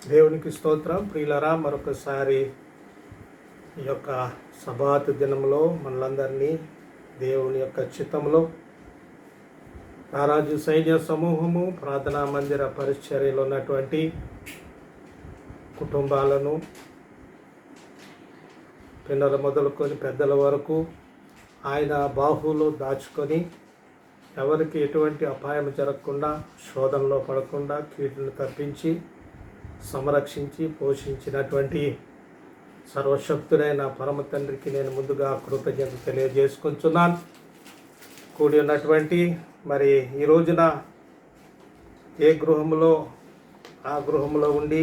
దేవునికి స్తోత్రం. ప్రియులరా, మరొకసారి ఈ యొక్క సబాతు దినంలో మనలందరినీ దేవుని యొక్క చిత్తంలో రారాజు సైన్య సమూహము ప్రార్థనా మందిర పరిచర్యలో ఉన్నటువంటి కుటుంబాలను పిల్లల మొదలుకొని పెద్దల వరకు ఆయన బాహులో దాచుకొని ఎవరికి ఎటువంటి అపాయం జరగకుండా, శోధనలో పడకుండా కీడును తప్పించి సంరక్షించి పోషించినటువంటి సర్వశక్తుడైన పరమ తండ్రికి నేను ముందుగా కృతజ్ఞత తెలియజేసుకుంటున్నాను. కూడి ఉన్నటువంటి మరి ఈ రోజున ఏ గృహంలో ఆ గృహంలో ఉండి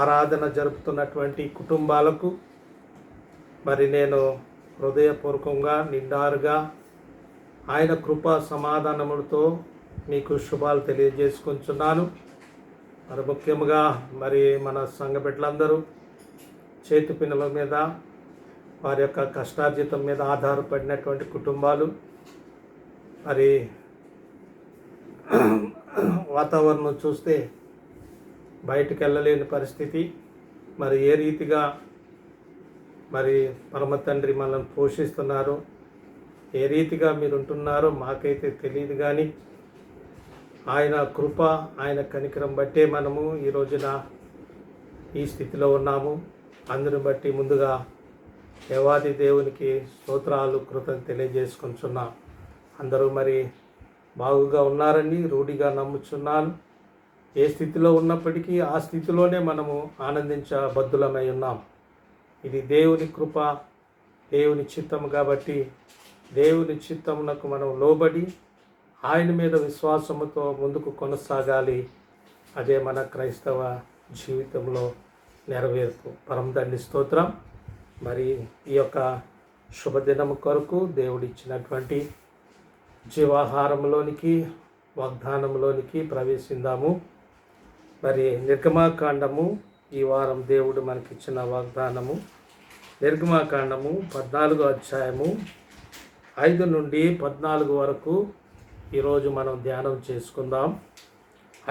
ఆరాధన జరుపుతున్నటువంటి కుటుంబాలకు మరి నేను హృదయపూర్వకంగా నిండారుగా ఆయన కృపా సమాధానములతో మీకు శుభాలు తెలియజేసుకుంటున్నాను. మరి ముఖ్యంగా మరి మన సంఘ బిడ్డలందరూ చేతి పిన్నుల మీద వారి యొక్క కష్టార్జితం మీద ఆధారపడినటువంటి కుటుంబాలు, మరి వాతావరణం చూస్తే బయటికి వెళ్ళలేని పరిస్థితి, మరి ఏ రీతిగా మరి పరమ తండ్రి మనల్ని పోషిస్తున్నారు, ఏ రీతిగా మీరు ఉంటున్నారో మాకైతే తెలియదు. కానీ ఆయన కృప, ఆయన కనికరం బట్టే మనము ఈ రోజున ఈ స్థితిలో ఉన్నాము. అందుని బట్టి ముందుగా దేవాది దేవునికి స్తోత్రాలు, కృతజ్ఞతలు తెలియజేసుకుంటున్నాం. అందరూ మరి బాగుగా ఉన్నారని రూఢిగా నమ్ముచున్నాను. ఏ స్థితిలో ఉన్నప్పటికీ ఆ స్థితిలోనే మనము ఆనందించబద్దులమై ఉన్నాం. ఇది దేవుని కృప, దేవుని చిత్తం. కాబట్టి దేవుని చిత్తమునకు మనం లోబడి ఆయన మీద విశ్వాసముతో ముందుకు కొనసాగాలి. అదే మన క్రైస్తవ జీవితంలో నెరవేర్పు. పరమ తండ్రి స్తోత్రం. మరి ఈ యొక్క శుభదినము కొరకు దేవుడిచ్చినటువంటి జీవాహారంలోనికి, వాగ్దానంలోనికి ప్రవేశిందాము. మరి నిర్గమాకాండము ఈ వారం దేవుడు మనకిచ్చిన వాగ్దానము. నిర్గమాకాండము 14వ అధ్యాయము 5 నుండి 14 వరకు ఈరోజు మనం ధ్యానం చేసుకుందాం.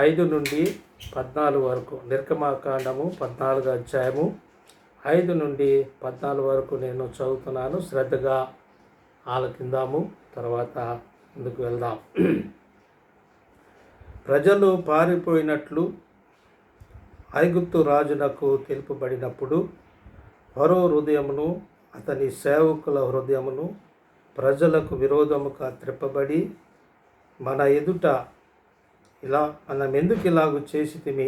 5 నుండి 14 వరకు నిర్గమాకాండము 14వ అధ్యాయము 5 నుండి 14 వరకు నేను చదువుతున్నాను. శ్రద్ధగా ఆలకిందాము, తర్వాత ముందుకు వెళ్దాం. ప్రజలు పారిపోయినట్లు ఐగుప్తు రాజునకు తెలుపబడినప్పుడు ఫరో హృదయమును, అతని సేవకుల హృదయమును ప్రజలకు విరోధముగా త్రిప్పబడి, మన ఎదుట మనమెందుకు ఇలాగు చేసితిమి,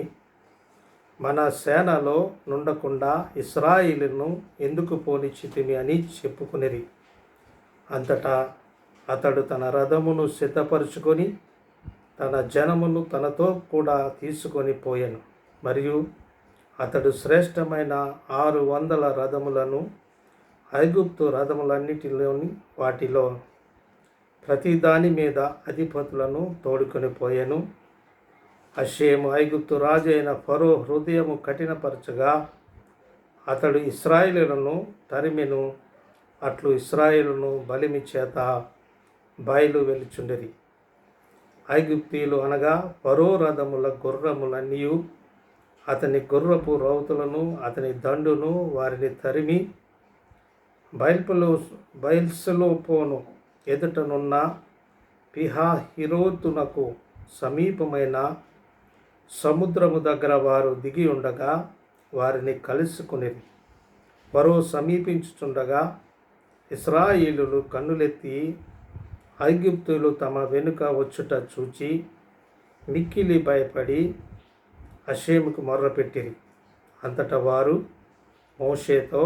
మన సేనలో నుండకుండా ఇశ్రాయేలును ఎందుకు పోనిచ్చితిమి అని చెప్పుకునిరి. అంతటా అతడు తన రథమును సిద్ధపరుచుకొని తన జనమును తనతో కూడా తీసుకొని పోయెను. మరియు అతడు శ్రేష్టమైన 600 రథములను ఐగుప్తు రథములన్నిటిలోని వాటిలో ప్రతి దాని మీద అధిపతులను తోడుకొని పోయెను. హషేము ఐగుప్తు రాజు అయిన ఫరో హృదయము కఠినపరచగా అతడు ఇశ్రాయేలులను తరిమెను. అట్లు ఇశ్రాయేలును బలిమి చేత బయలు వెలుచుండిరి. ఐగుప్తీయులు అనగా ఫరో రథముల గుర్రములన్నీ అతని గుర్రపు రౌతులను, అతని దండును వారిని తరిమి బయల్సలోపోను ఎదుటనున్న పిహాహిరోతునకు సమీపమైన సముద్రము దగ్గర వారు దిగి ఉండగా వారిని కలుసుకునిరి. ఫరో సమీపించుచుండగా ఇశ్రాయేలులు కన్నులెత్తి ఐగుప్తులు తమ వెనుక వచ్చుట చూచి మిక్కిలి భయపడి హషేముకు మొర్రపెట్టిరి. అంతటా వారు మోషేతో,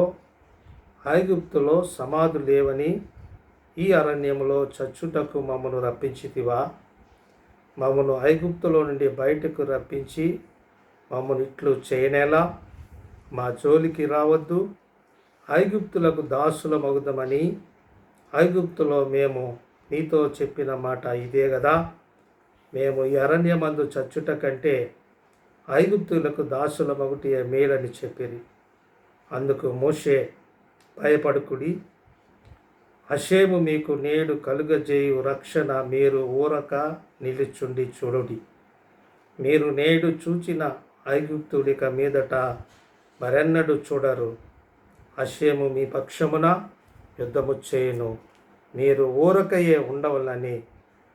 ఐగుప్తులో సమాధులు లేవని ఈ అరణ్యములో చచ్చుటకు మమ్మను రప్పించితివా? మమ్మను ఐగుప్తులో నుండి బయటకు రప్పించి మమ్మను ఇట్లు చేయనేలా? మా జోలికి రావద్దు. ఐగుప్తులకు దాసుల మగుదమని ఐగుప్తులో మేము నీతో చెప్పిన మాట ఇదే కదా. మేము ఈ అరణ్యమందు చచ్చుట కంటే ఐగుప్తులకు దాసుల మగుటి మేలని చెప్పిరి. అందుకు మోషే, భయపడుకుడి, హషేము మీకు నేడు కలుగజేయు రక్షణ మీరు ఊరక నిలుచుండి చూడుడి. మీరు నేడు చూచిన ఐగుప్తుడిక మీదట మరెన్నడూ చూడరు. హషేము మీ పక్షమున యుద్ధము చేయును, మీరు ఊరకయే ఉండవలని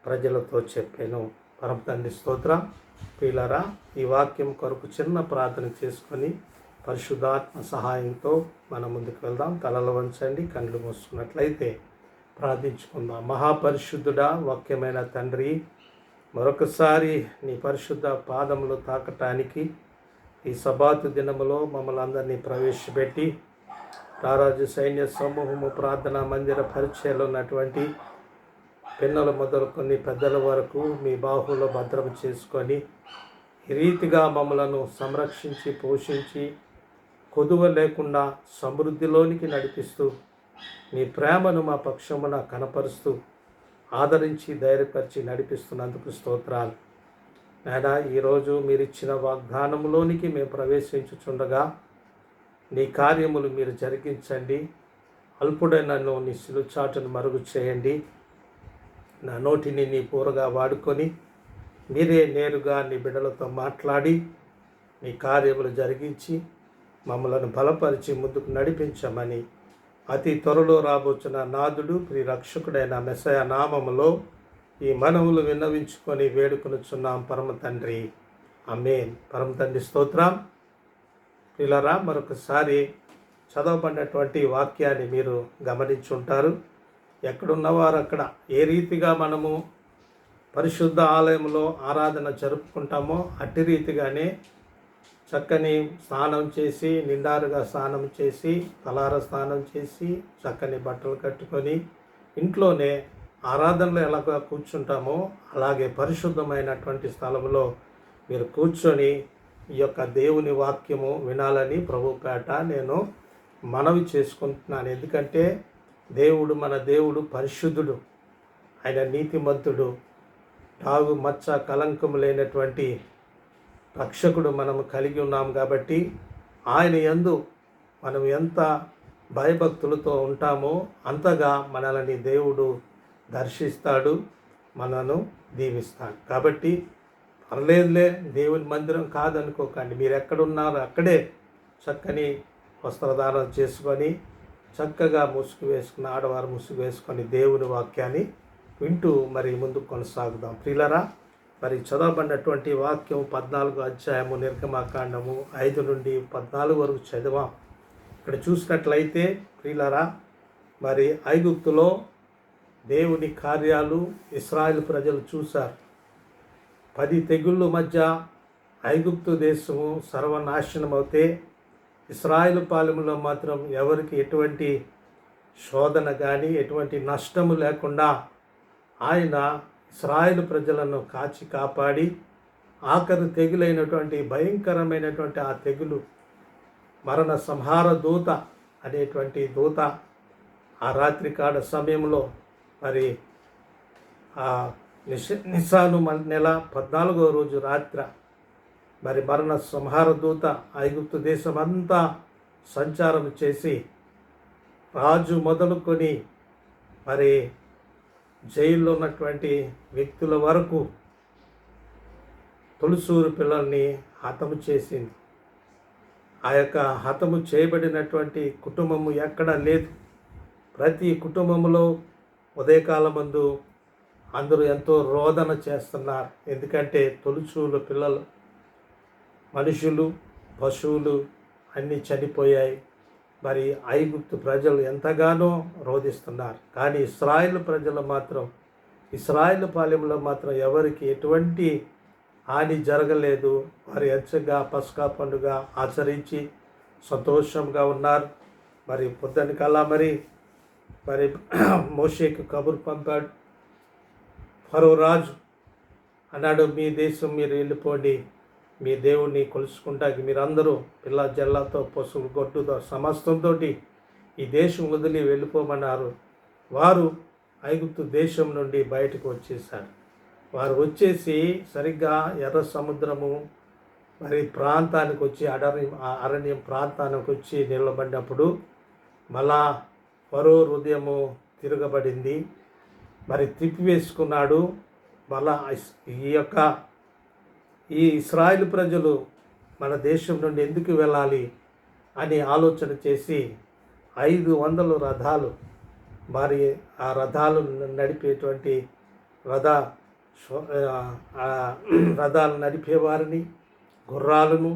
ప్రజలతో చెప్పాను. పరమ తండ్రి స్తోత్రం. ప్రియులారా, ఈ వాక్యం కొరకు చిన్న ప్రార్థన చేసుకొని పరిశుద్ధాత్మ సహాయంతో మనం ముందుకు వెళ్దాం. తలలు వంచండి, కళ్ళు మూసుకున్నట్లయితే ప్రార్థించుకుందాం. మహాపరిశుద్ధుడా, వాక్యమైన తండ్రి, మరొకసారి నీ పరిశుద్ధ పాదములు తాకటానికి ఈ సబాతు దినములో మమ్మల్ని అందరినీ ప్రవేశపెట్టి రారాజు సైన్య సమూహము ప్రార్థనా మందిర పరిచయలో ఉన్నటువంటి పిల్లలు మొదలుకొని పెద్దల వరకు మీ బాహులో భద్రం చేసుకొని ఈ రీతిగా మమ్మలను సంరక్షించి పోషించి కొదువ లేకుండా సమృద్ధిలోనికి నడిపిస్తూ మీ ప్రేమను మా పక్షమున కనపరుస్తూ ఆదరించి ధైర్యపరిచి నడిపిస్తున్నందుకు స్తోత్రాలు. నాయనా, ఈరోజు మీరిచ్చిన వాగ్దానంలోనికి మేము ప్రవేశించుచుండగా నీ కార్యములు మీరు జరిగించండి. అల్పుడైన నన్ను నీ సిలుచాటును మరుగు చేయండి. నా నోటిని నీ పూరగా వాడుకొని మీరే నేరుగా నీ బిడ్డలతో మాట్లాడి నీ కార్యములు జరిగించి మమ్మలను బలపరిచి ముందుకు నడిపించమని అతి త్వరలో రాబోచున్న నాదుడు ప్రియ రక్షకుడైన మెస్సయ నామములో ఈ మనవులు విన్నవించుకొని వేడుకొనుచున్నాం పరమ తండ్రి. ఆమేన్. పరమ తండ్రి స్తోత్రం. ప్రియులారా, మరొకసారి చదవబడినటువంటి వాక్యాన్ని మీరు గమనించుంటారు. ఎక్కడున్నవారు అక్కడ ఏ రీతిగా మనము పరిశుద్ధ ఆలయంలో ఆరాధన జరుపుకుంటామో అట్టి రీతిగానే చక్కని స్నానం చేసి, నిండారుగా స్నానం చేసి, తలార స్నానం చేసి, చక్కని బట్టలు కట్టుకొని ఇంట్లోనే ఆరాధనలో ఎలాగ కూర్చుంటామో అలాగే పరిశుద్ధమైనటువంటి స్థలంలో మీరు కూర్చొని ఈ యొక్క దేవుని వాక్యము వినాలని ప్రభుపేట నేను మనవి చేసుకుంటున్నాను. ఎందుకంటే మన దేవుడు పరిశుద్ధుడు, ఆయన నీతిమంతుడు, తాగు మచ్చ కలంకము లేనటువంటి రక్షకుడు మనము కలిగి ఉన్నాం. కాబట్టి ఆయన యందు మనం ఎంత భయభక్తులతో ఉంటామో అంతగా మనల్ని దేవుడు దర్శిస్తాడు, మనను దీవిస్తాడు. కాబట్టి పర్లేదులే, దేవుని మందిరం కాదనుకోకండి. మీరు ఎక్కడున్నారో అక్కడే చక్కని వస్త్రధారణ చేసుకొని చక్కగా ముసుగు వేసుకుని, ఆడవారు ముసుగు వేసుకొని దేవుని వాక్యాన్ని వింటూ మరి ముందుకు కొనసాగుదాం. ప్రియులారా, మరి చదవబడినటువంటి వాక్యం 14వ అధ్యాయము నిర్గమకాండము 5 నుండి 14 వరకు చదివాం. ఇక్కడ చూసినట్లయితే ప్రియులారా, మరి ఐగుప్తులో దేవుని కార్యాలు ఇశ్రాయేలు ప్రజలు చూశారు. 10 తెగుళ్ళ మధ్య ఐగుప్తు దేశము సర్వనాశనమవుతే ఇశ్రాయేలు పాలెములో మాత్రం ఎవరికి ఎటువంటి శోధన కానీ ఎటువంటి నష్టము లేకుండా ఆయన ఇశ్రాయేలు ప్రజలను కాచి కాపాడి ఆఖరి తెగులైనటువంటి భయంకరమైనటువంటి ఆ తెగులు మరణ సంహార దూత అనేటువంటి దూత ఆ రాత్రికాల సమయంలో మరి ఆ నిసాను నెల 14వ రోజు రాత్రి మరి మరణ సంహార దూత ఐగుప్తు దేశం అంతా సంచారం చేసి రాజు మొదలుకొని మరి జైల్లో ఉన్నటువంటి వ్యక్తుల వరకు తొలిసూరు పిల్లల్ని హతము చేసింది. ఆ యొక్క హతము చేయబడినటువంటి కుటుంబము ఎక్కడా లేదు. ప్రతి కుటుంబంలో ఉదయకాలమందు అందరూ ఎంతో రోదన చేస్తున్నారు. ఎందుకంటే తొలిచూలు పిల్లలు, మనుషులు, పశువులు అన్నీ చనిపోయాయి. మరి ఐగుప్తు ప్రజలు ఎంతగానో రోధిస్తున్నారు. కానీ ఇశ్రాయేలు ప్రజలు మాత్రం, ఇశ్రాయేలు పాలెంలో మాత్రం ఎవరికి ఎటువంటి హాని జరగలేదు. వారు ఎంచగా పస్కా పండుగ ఆచరించి సంతోషంగా ఉన్నారు. మరి పొద్దునకల్లా మరి మోషేకు కబురు పంపాడు. ఫరో రాజు అన్నాడు, మీ దేశం మీరు వెళ్ళిపోండి, మీ దేవుణ్ణి కొలుసుకుంటాకి మీరందరూ పిల్ల జల్లతో పశువులు గొడ్డుతో సమస్తంతో ఈ దేశం వదిలి వెళ్ళిపోమన్నారు. వారు ఐగుప్తు దేశం నుండి బయటకు వచ్చేసారు. వారు వచ్చేసి సరిగ్గా ఎర్ర సముద్రము మరి ప్రాంతానికి వచ్చి అరణ్యం ప్రాంతానికి వచ్చి నిలబడినప్పుడు మళ్ళా ఫరో హృదయము తిరగబడింది. మరి తిప్పివేసుకున్నాడు. మళ్ళా ఈ ఇశ్రాయేలు ప్రజలు మన దేశం నుండి ఎందుకు వెళ్ళాలి అని ఆలోచన చేసి 500 రథాలు, మరి ఆ రథాలు నడిపేటువంటి రథాలు నడిపేవారిని, గుర్రాలు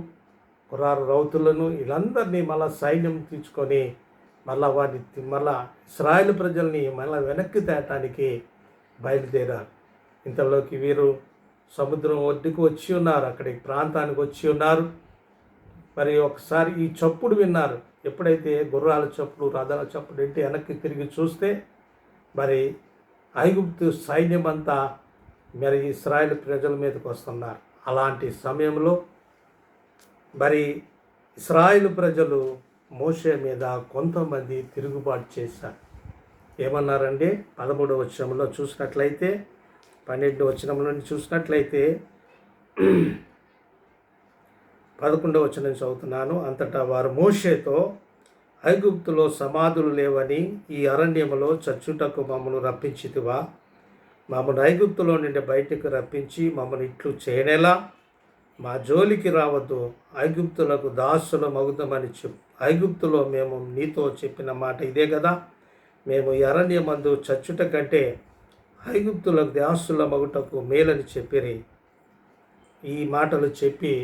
రౌతులను వీళ్ళందరినీ మళ్ళా సైన్యం తీసుకొని మళ్ళా ఇశ్రాయేలు ప్రజల్ని మళ్ళీ వెనక్కి తేటానికి బయలుదేరారు. ఇంతలోకి వీరు సముద్రం ఒడ్డుకు వచ్చి ఉన్నారు, అక్కడి ప్రాంతానికి వచ్చి ఉన్నారు. మరి ఒకసారి ఈ చప్పుడు విన్నారు. ఎప్పుడైతే గుర్రాల చప్పుడు, రథాల చప్పుడు ఏంటి వెనక్కి తిరిగి చూస్తే మరి ఐగుప్తు సైన్యం అంతా మరి ఇశ్రాయేలు ప్రజల మీదకి వస్తున్నారు. అలాంటి సమయంలో మరి ఇశ్రాయేలు ప్రజలు మోషే మీద కొంతమంది తిరుగుబాటు చేశారు. ఏమన్నారండి? 13వ వచనంలో చూసినట్లయితే, 12వ వచనం నుండి చూసినట్లయితే 11వ వచనం చదువుతున్నాను. అంతటా వారు మోషేతో, ఐగుప్తులో సమాధులు లేవని ఈ అరణ్యములో చచ్చుటకు మమ్మను రప్పించితివా? మమ్మను ఐగుప్తులో నుండి బయటకు రప్పించి మమ్మల్ని ఇట్లు చేయనేలా? మా జోలికి రావద్దు, ఐగుప్తులకు దాసుల మగుదమని చెప్పు. ఐగుప్తులో మేము నీతో చెప్పిన మాట ఇదే కదా, మేము ఈ అరణ్యమందు చచ్చుట కంటే ఐగుప్తులకు దాసుల మగుటకు మేలని చెప్పిరి. ఈ మాటలు చెప్పి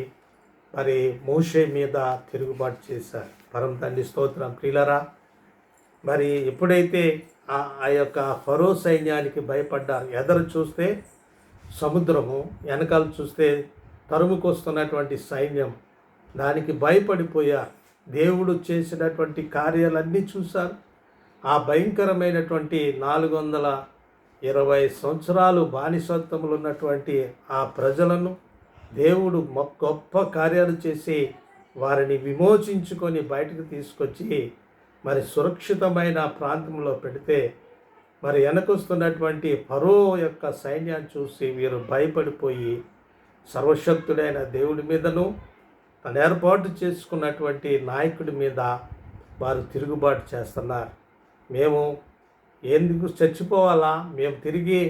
మరి మోషే మీద తిరుగుబాటు చేశారు. పరమ తండ్రి స్తోత్రం. ప్రియులారా, మరి ఎప్పుడైతే ఆ యొక్క ఫరో సైన్యానికి భయపడ్డారు, ఎదరు చూస్తే సముద్రము, వెనకాల చూస్తే తరుముకొస్తున్నటువంటి సైన్యం, దానికి భయపడిపోయారు. దేవుడు చేసినటువంటి కార్యాలన్నీ చూశారు. ఆ భయంకరమైనటువంటి 420 సంవత్సరాలు బానిసత్వములు ఉన్నటువంటి ఆ ప్రజలను దేవుడు గొప్ప కార్యాలు చేసి వారిని విమోచించుకొని బయటకు తీసుకొచ్చి మరి సురక్షితమైన ప్రాంతంలో పెడితే, మరి వెనకొస్తున్నటువంటి ఫరో యొక్క సైన్యాన్ని చూసి వీరు భయపడిపోయి సర్వశక్తుడైన దేవుడి మీదను తను ఏర్పాటు చేసుకున్నటువంటి నాయకుడి మీద వారు తిరుగుబాటు చేస్తున్నారు. మేము ఎందుకు చచ్చిపోవాలా, మేము తిరిగి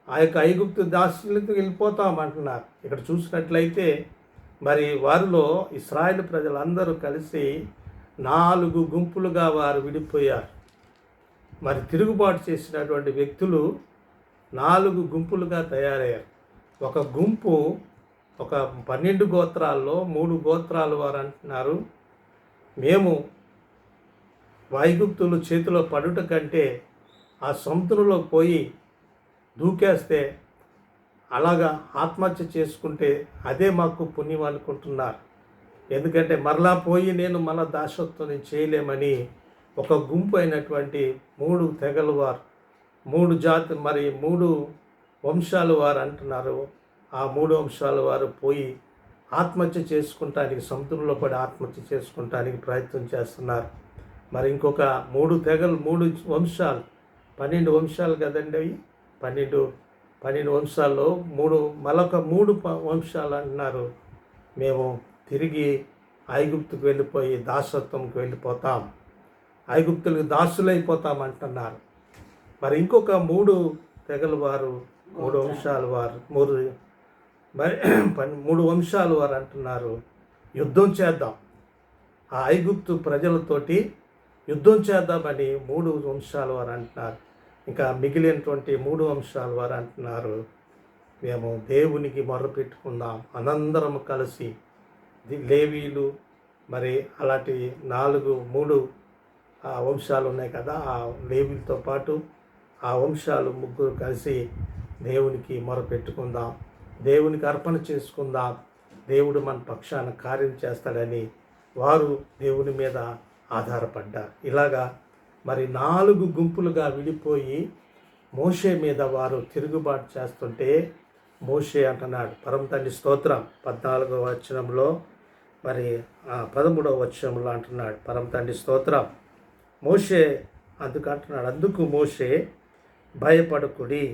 ఆ యొక్క ఐగుప్తు దాసులకు వెళ్ళిపోతామంటున్నారు. ఇక్కడ చూసినట్లయితే మరి వారిలో ఇశ్రాయేలు ప్రజలందరూ కలిసి 4 గుంపులుగా వారు విడిపోయారు. మరి తిరుగుబాటు చేసినటువంటి వ్యక్తులు 4 గుంపులుగా తయారయ్యారు. ఒక గుంపు, ఒక 12 గోత్రాల్లో 3 గోత్రాలు వారు అంటున్నారు, మేము ఐగుప్తులు చేతిలో పడుట కంటే ఆ సముద్రంలో పోయి దూకేస్తే, అలాగా ఆత్మహత్య చేసుకుంటే అదే మాకు పుణ్యం అనుకుంటున్నారు. ఎందుకంటే మరలా పోయి నేను మళ్ళా దాసత్వం చేయలేమని ఒక గుంపు అయినటువంటి 3 తెగలు వారు, 3 జాతి, మరి 3 వంశాలు వారు అంటున్నారు. ఆ 3 వంశాల వారు పోయి ఆత్మహత్య చేసుకుంటానికి, సముద్రంలో పడి ఆత్మహత్య చేసుకుంటానికి ప్రయత్నం చేస్తున్నారు. మరి ఇంకొక 3 తెగలు, 3 వంశాలు, 12 వంశాలు కదండి అవి, 12 వంశాల్లో మరొక 3 వంశాలు అంటున్నారు, మేము తిరిగి ఐగుప్తుకు వెళ్ళిపోయి దాసత్వంకి వెళ్ళిపోతాం, ఐగుప్తులకు దాసులైపోతాం అంటున్నారు. మరి ఇంకొక 3 తెగలు వారు, 3 వంశాలు వారు, 3 వంశాలు వారు అంటున్నారు, యుద్ధం చేద్దాం, ఆ ఐగుప్తు ప్రజలతోటి యుద్ధం చేద్దామని 3 వంశాలు వారు అంటున్నారు. ఇంకా మిగిలినటువంటి 3 వంశాల వారు అంటున్నారు, మేము దేవునికి మొర్రపెట్టుకుందాం, అనందరం కలిసి. లేవీలు, మరి అలాంటి 3 వంశాలు ఉన్నాయి కదా, ఆ లేవీలతో పాటు ఆ వంశాలు 3 కలిసి దేవునికి మొరపెట్టుకుందాం, దేవునికి అర్పణ చేసుకుందాం, దేవుడు మన పక్షాన కార్యం చేస్తాడని వారు దేవుని మీద ఆధారపడ్డారు. ఇలాగా మరి 4 గుంపులుగా విడిపోయి మోషే మీద వారు తిరుగుబాటు చేస్తుంటే మోషే అంటున్నాడు, పరమ తండ్రి స్తోత్రం, 14వ వచనంలో, మరి 13వ వచనంలో అంటున్నాడు, పరమ తండ్రి స్తోత్రం, మోషే అంటున్నాడు, అందుకు మోషే భయపడకుడి,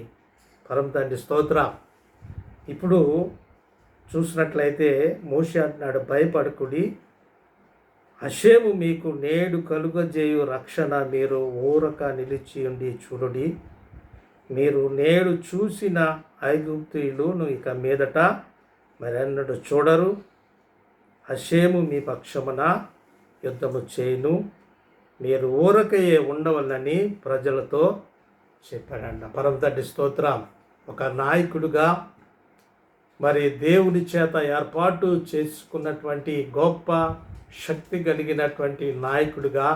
పరమ తండ్రి స్తోత్రం. ఇప్పుడు చూసినట్లయితే మోషే అంటున్నాడు, భయపడకుడి, హషేము మీకు నేడు కలుగజేయు రక్షణ మీరు ఊరక నిలిచి ఉండి చూడుడి, మీరు నేడు చూసిన ఐగుప్తీయులను ఇక మీదట మరెన్నడూ చూడరు, హషేము మీ పక్షమున యుద్ధము చేయును, మీరు ఊరకయే ఉండవలని ప్రజలతో చెప్పాడంట. పరమ తండ్రి స్తోత్రం. ఒక నాయకుడిగా మరి దేవుని చేత ఏర్పాటు చేసుకున్నటువంటి గొప్ప శక్తి కలిగినటువంటి నాయకుడిగా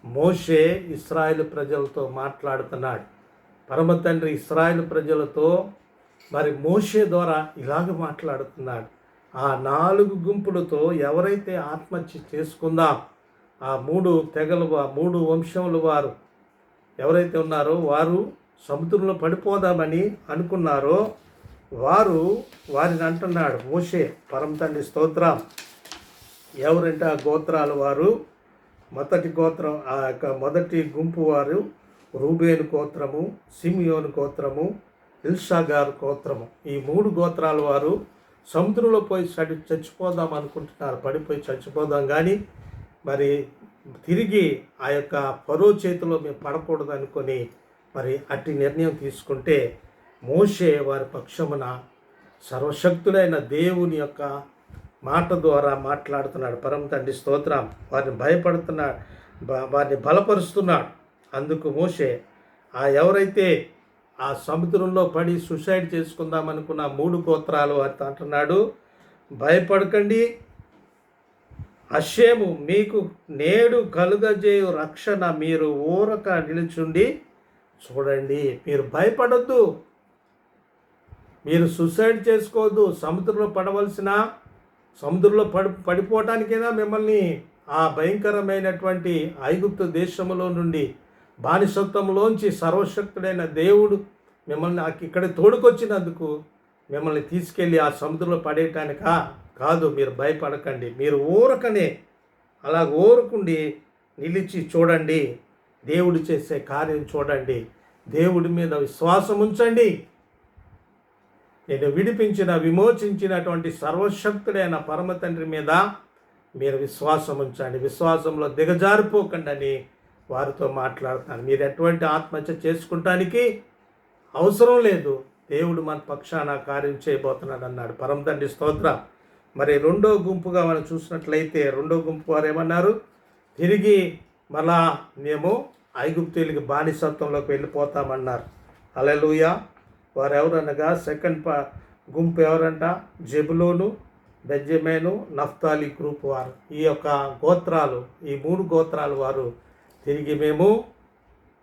మోషే ఇశ్రాయేలు ప్రజలతో మాట్లాడుతున్నాడు. పరమ తండ్రి ఇశ్రాయేలు ప్రజలతో మరి మోషే ద్వారా ఇలాగ మాట్లాడుతున్నాడు. ఆ 4 గుంపులతో ఎవరైతే ఆత్మహత్య చేసుకుందాం, ఆ 3 తెగలు, 3 వంశముల వారు ఎవరైతే ఉన్నారో వారు సముద్రంలో పడిపోదామని అనుకున్నారో వారిని అంటున్నాడు మోషే. పరమ తండ్రి స్తోత్రం. ఎవరంటే ఆ గోత్రాలు వారు, మొదటి గోత్రం, ఆ యొక్క మొదటి గుంపు వారు రూబేను గోత్రము, సిమియోను గోత్రము, ఇల్షాగారు గోత్రము. ఈ 3 గోత్రాల వారు సముద్రంలో పోయి చచ్చిపోదాం అనుకుంటున్నారు. పడిపోయి చచ్చిపోదాం, కానీ మరి తిరిగి ఆ యొక్క ఫరో చేతిలో మేము పడకూడదు అనుకొని మరి అట్టి నిర్ణయం తీసుకుంటే మోషే వారి పక్షమున సర్వశక్తుడైన దేవుని యొక్క మాట ద్వారా మాట్లాడుతున్నాడు. పరమ తండ్రి స్తోత్రం. వారిని భయపడుతున్నాడు, వారిని బలపరుస్తున్నాడు. అందుకు మోషే ఎవరైతే ఆ సముద్రంలో పడి సూసైడ్ చేసుకుందాం అనుకున్న 3 గోత్రాలు వారితో అంటున్నాడు, భయపడకండి, హషేము మీకు నేడు కలుగజేయు రక్షణ మీరు ఊరక నిలుచుండి చూడండి. మీరు భయపడొద్దు, మీరు సూసైడ్ చేసుకోవద్దు. సముద్రంలో పడిపోవటానికైనా మిమ్మల్ని ఆ భయంకరమైనటువంటి ఐగుప్తు దేశంలో నుండి బానిసత్వంలోంచి సర్వశక్తుడైన దేవుడు మిమ్మల్ని ఇక్కడ తోడుకొచ్చినందుకు మిమ్మల్ని తీసుకెళ్ళి ఆ సముద్రంలో పడేయటానిక కాదు. మీరు భయపడకండి, మీరు ఊరకనే అలా ఊరుకుండి నిలిచి చూడండి, దేవుడు చేసే కార్యం చూడండి, దేవుడి మీద విశ్వాసం ఉంచండి. నేను విమోచించినటువంటి సర్వశక్తుడైన పరమ తండ్రి మీద మీరు విశ్వాసం ఉంచండి, విశ్వాసంలో దిగజారిపోకండి అని వారితో మాట్లాడుతాను. మీరు ఎటువంటి ఆత్మహత్య చేసుకుంటానికి అవసరం లేదు, దేవుడు మన పక్షాన కార్యం చేయబోతున్నాడు అన్నాడు. పరమ తండ్రి స్తోత్రం. మరి 2వ గుంపుగా మనం చూసినట్లయితే 2వ గుంపు వారు ఏమన్నారు, తిరిగి మళ్ళా మేము ఐగుప్తీయులకి బానిసత్వంలోకి వెళ్ళిపోతామన్నారు. హల్లెలూయా. వారు ఎవరనగా సెకండ్ గుంపు ఎవరంట, జెబులూను, బెంజమీను, నఫ్తాలి గ్రూప్ వారు. ఈ యొక్క గోత్రాలు, ఈ 3 గోత్రాలు వారు తిరిగి మేము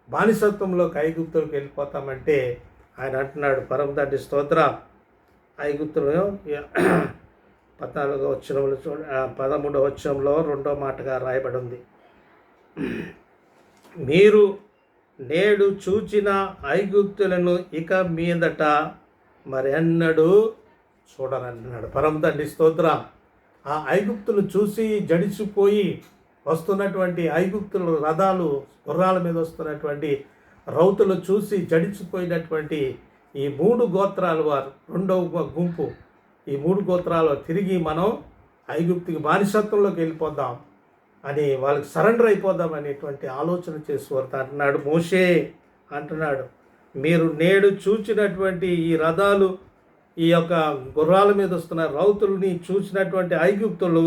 బానిసత్వంలోకి ఐగుప్తులకు వెళ్ళిపోతామంటే ఆయన అంటున్నాడు. పరమ తండ్రి స్తోత్రం. ఐగుప్తులు 14వ వచనంలో 13వ వచనంలో 2వ మాటగా రాయబడి ఉంది, మీరు నేడు చూచిన ఐగుప్తులను ఇక మీదట మరెన్నడూ చూడరన్నాడు. పరమ తండ్రి స్తోత్రం. ఆ ఐగుప్తులు చూసి జడిసిపోయి వస్తున్నటువంటి ఐగుప్తుల రథాలు, గుర్రాల మీద వస్తున్నటువంటి రౌతులు చూసి జడిసిపోయినటువంటి ఈ 3 గోత్రాల వారు, 2వ గుంపు, ఈ 3 గోత్రాలు తిరిగి మనం ఐగుప్తుకి బానిసత్వంలోకి వెళ్ళిపోదాం అని వాళ్ళకి సరెండర్ అయిపోదాం అనేటువంటి ఆలోచన చేసేవారు అంటున్నాడు. మోషే అంటున్నాడు, మీరు నేడు చూచినటువంటి ఈ రథాలు, ఈ యొక్క గుర్రాల మీద వస్తున్న రౌతుల్ని చూసినటువంటి ఐగుప్తులు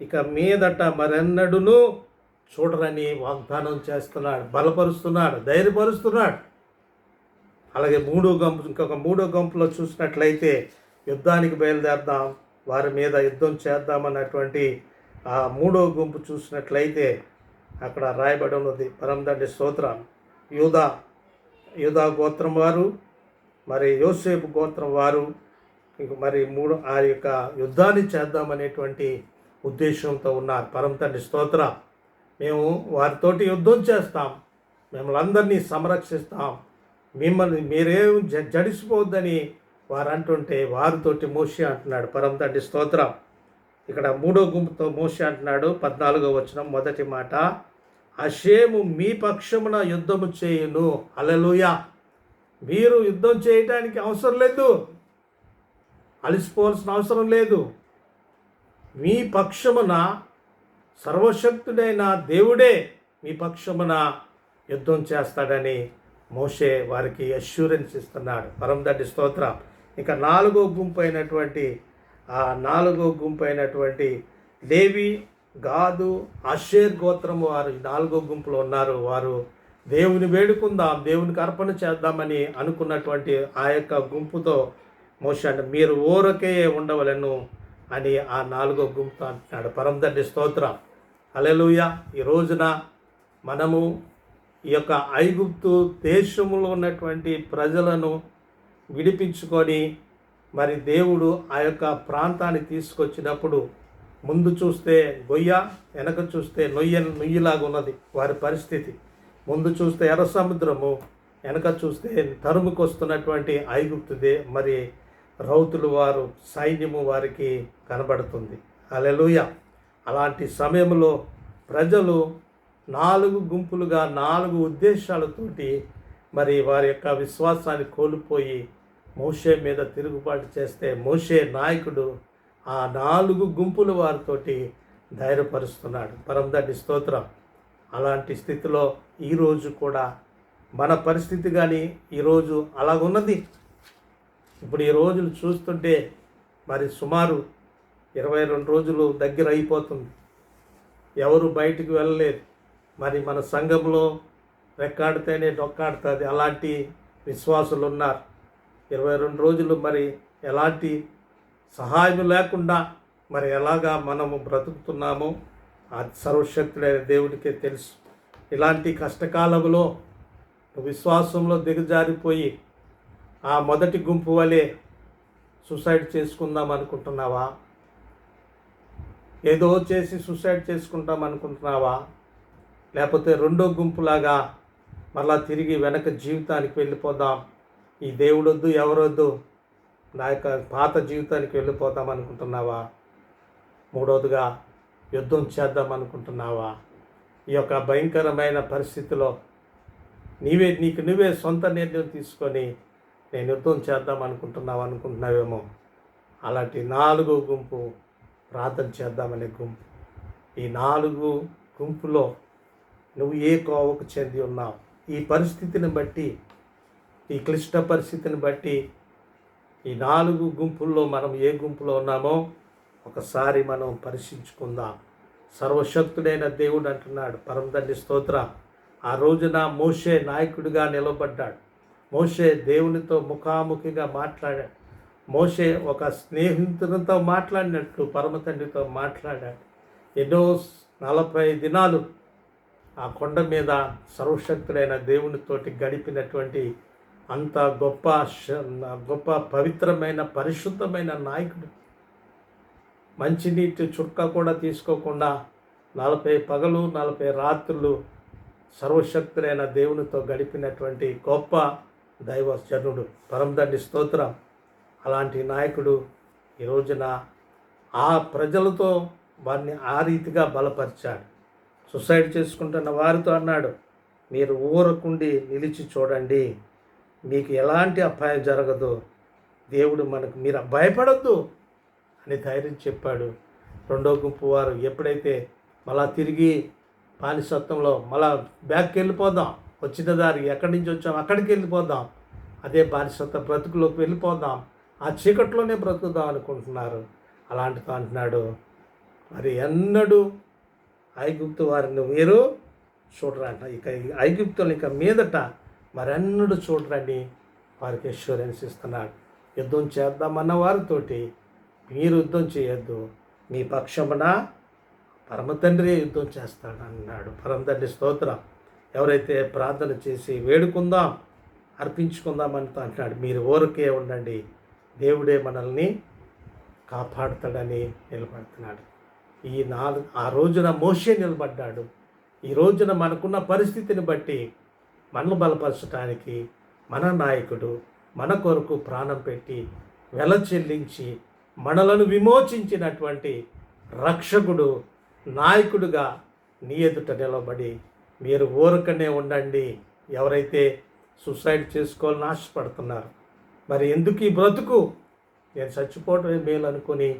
ఇక మీదట మరెన్నడూను చూడరని వాగ్దానం చేస్తున్నాడు, బలపరుస్తున్నాడు, ధైర్యపరుస్తున్నాడు. అలాగే ఇంకొక 3వ గుంపులో చూసినట్లయితే యుద్ధానికి బయలుదేరదాం, వారి మీద యుద్ధం చేద్దామన్నటువంటి ఆ 3వ గుంపు చూసినట్లయితే అక్కడ రాయబడి ఉన్నది. పరమ తండ్రి స్తోత్రం. యూదా గోత్రం వారు, మరి యోసేపు గోత్రం వారు ఇంక మరి ఆ యొక్క యుద్ధాన్ని చేద్దామనేటువంటి ఉద్దేశంతో ఉన్నారు. పరమ తండ్రి స్తోత్రం. మేము వారితోటి యుద్ధం చేస్తాం, మిమ్మల్ని అందరినీ సంరక్షిస్తాం, మిమ్మల్ని మీరేం జడిసిపోవద్దని వారు అంటుంటే వారితోటి మోషే అంటున్నాడు. పరమ తండ్రి స్తోత్రం. ఇక్కడ 3వ గుంపుతో మోషే అంటున్నాడు. 14వ వచనం మొదటి మాట, హషేము మీ పక్షమున యుద్ధము చేయును. హల్లెలూయా. మీరు యుద్ధం చేయటానికి అవసరం లేదు, అలసిపోవాల్సిన అవసరం లేదు. మీ పక్షమున సర్వశక్తుడైన దేవుడే మీ పక్షమున యుద్ధం చేస్తాడని మోషే వారికి అష్యూరెన్స్ ఇస్తున్నాడు. పరమ తండ్రి స్తోత్రం. ఇంకా 4వ గుంపు అయినటువంటి లేవి, గాదు, ఆషేర్ గోత్రం వారు 4వ గుంపులో ఉన్నారు. వారు దేవుని వేడుకుందాం, దేవునికి అర్పణ చేద్దామని అనుకున్నటువంటి ఆ యొక్క గుంపుతో మోషే అంటే మీరు ఊరకే ఉండవలను అని ఆ 4వ గుంపుతో అంటున్నాడు. పరమ తండ్రి స్తోత్రం. హల్లెలూయా. ఈ రోజున మనము ఈ యొక్క ఐగుప్తు దేశంలో ఉన్నటువంటి ప్రజలను విడిపించుకొని మరి దేవుడు ఆ యొక్క ప్రాంతాన్ని తీసుకొచ్చినప్పుడు ముందు చూస్తే గొయ్య, వెనక చూస్తే నొయ్యిలాగా ఉన్నది వారి పరిస్థితి. ముందు చూస్తే ఎర్ర సముద్రము, వెనక చూస్తే తరుముకొస్తున్నటువంటి ఐగుప్తుదే మరి రౌతులు వారు సైన్యము వారికి కనబడుతుంది. హల్లెలూయా. అలాంటి సమయంలో ప్రజలు 4 గుంపులుగా 4 ఉద్దేశాలతోటి మరి వారి యొక్క విశ్వాసాన్ని కోల్పోయి మోషే మీద తిరుగుబాటు చేస్తే మోషే నాయకుడు ఆ 4 గుంపుల వారితోటి ధైర్యపరుస్తున్నాడు. పరమ తండ్రి స్తోత్రం. అలాంటి స్థితిలో ఈరోజు కూడా మన పరిస్థితి కానీ ఈరోజు అలాగున్నది. ఇప్పుడు ఈ రోజులు చూస్తుంటే మరి సుమారు 22 రోజులు దగ్గర అయిపోతుంది. ఎవరు బయటికి వెళ్ళలేదు. మరి మన సంఘంలో రెక్కాడితేనే డొక్కాడుతుంది. అలాంటి విశ్వాసులు ఉన్నారు. 22 రోజులు మరి ఎలాంటి సహాయం లేకుండా మరి ఎలాగా మనము బ్రతుకుతున్నామో అది సర్వశక్తుడైన దేవుడికే తెలుసు. ఇలాంటి కష్టకాలంలో విశ్వాసంలో దిగజారిపోయి ఆ మొదటి గుంపు వలె సూసైడ్ చేసుకుందాం అనుకుంటున్నావా? ఏదో చేసి సూసైడ్ చేసుకుంటాం అనుకుంటున్నావా? లేకపోతే రెండో గుంపులాగా మళ్ళా తిరిగి వెనక జీవితానికి వెళ్ళిపోదాం, ఈ దేవుడొద్దు ఎవరొద్దు, నా యొక్క పాత జీవితానికి వెళ్ళిపోతాం అనుకుంటున్నావా? మూడవదిగా యుద్ధం చేద్దాం అనుకుంటున్నావా? ఈ యొక్క భయంకరమైన పరిస్థితిలో నీకు నువ్వే సొంత నిర్ణయం తీసుకొని నేను యుద్ధం చేద్దాం అనుకుంటున్నావేమో. అలాంటి 4 గుంపు ప్రార్థన చేద్దామనే గుంపు. ఈ 4 గుంపులో నువ్వు ఏ కోవకు చెంది ఉన్నావు? ఈ పరిస్థితిని బట్టి, ఈ క్లిష్ట పరిస్థితిని బట్టి ఈ 4 గుంపుల్లో మనం ఏ గుంపులో ఉన్నామో ఒకసారి మనం పరిశీలించుకుందాం. సర్వశక్తుడైన దేవుడు అంటున్నాడు. పరమ తండ్రి స్తోత్రం. ఆ రోజున మోషే నాయకుడిగా నిలబడ్డాడు. మోషే దేవునితో ముఖాముఖిగా మాట్లాడాడు. మోషే ఒక స్నేహితునితో మాట్లాడినట్లు పరమ తండ్రితో మాట్లాడాడు. ఎన్నో 40 దినాలు ఆ కొండ మీద సర్వశక్తుడైన దేవునితోటి గడిపినటువంటి అంత గొప్ప పవిత్రమైన పరిశుద్ధమైన నాయకుడు. మంచినీటి చుక్క కూడా తీసుకోకుండా 40 పగలు 40 రాత్రులు సర్వశక్తుడైన దేవునితో గడిపినటువంటి గొప్ప దైవజనుడు. పరమ తండ్రి స్తోత్రం. అలాంటి నాయకుడు ఈ రోజున ఆ ప్రజలతో వారిని ఆ రీతిగా బలపరిచాడు. సూసైడ్ చేసుకుంటున్న వారితో అన్నాడు, మీరు ఊరకుండి నిలిచి చూడండి, మీకు ఎలాంటి అపాయం జరగదు, దేవుడు మీరు భయపడొద్దు అని ధైర్యం చెప్పాడు. రెండో గుంపు వారు ఎప్పుడైతే మళ్ళా తిరిగి బానిసత్వంలో మళ్ళా బ్యాక్కి వెళ్ళిపోదాం, వచ్చిన దారి ఎక్కడి నుంచి వచ్చాం అక్కడికి వెళ్ళిపోదాం, అదే బానిసత్వ బ్రతుకులోకి వెళ్ళిపోదాం, ఆ చీకట్లోనే బ్రతుకుదాం అనుకుంటున్నారు. అలాంటితో అంటున్నాడు, మరి ఎన్నడూ ఐగుప్తు వారిని మీరు చూడరంట. ఇక ఐగుప్తులు ఇక మీదట మరెన్నడూ చూడరని వారికి అష్యూరెన్స్ ఇస్తున్నాడు. యుద్ధం చేద్దామన్న వారితోటి మీరు యుద్ధం చేయొద్దు, మీ పక్షమున పరమ తండ్రి యుద్ధం చేస్తాడు అన్నాడు. పరమ తండ్రి స్తోత్రం. ఎవరైతే ప్రార్థన చేసి వేడుకుందాం, అర్పించుకుందాం అని అంటున్నాడు, మీరు ఊరకే ఉండండి, దేవుడే మనల్ని కాపాడుతాడని నిలబడుతున్నాడు. ఆ రోజున మోషే నిలబడ్డాడు. ఈ రోజున మనకున్న పరిస్థితిని బట్టి మనల్ని బలపరచడానికి మన నాయకుడు మన కొరకు ప్రాణం పెట్టి వెల చెల్లించి మనలను విమోచించినటువంటి రక్షకుడు నాయకుడుగా నీ ఎదుట నిలబడి మీరు ఊరకనే ఉండండి. ఎవరైతే సూసైడ్ చేసుకోవాలని ఆశపడుతున్నారు, మరి ఎందుకు ఈ బ్రతుకు, నేను చచ్చిపోవటమే మేలు అనుకుని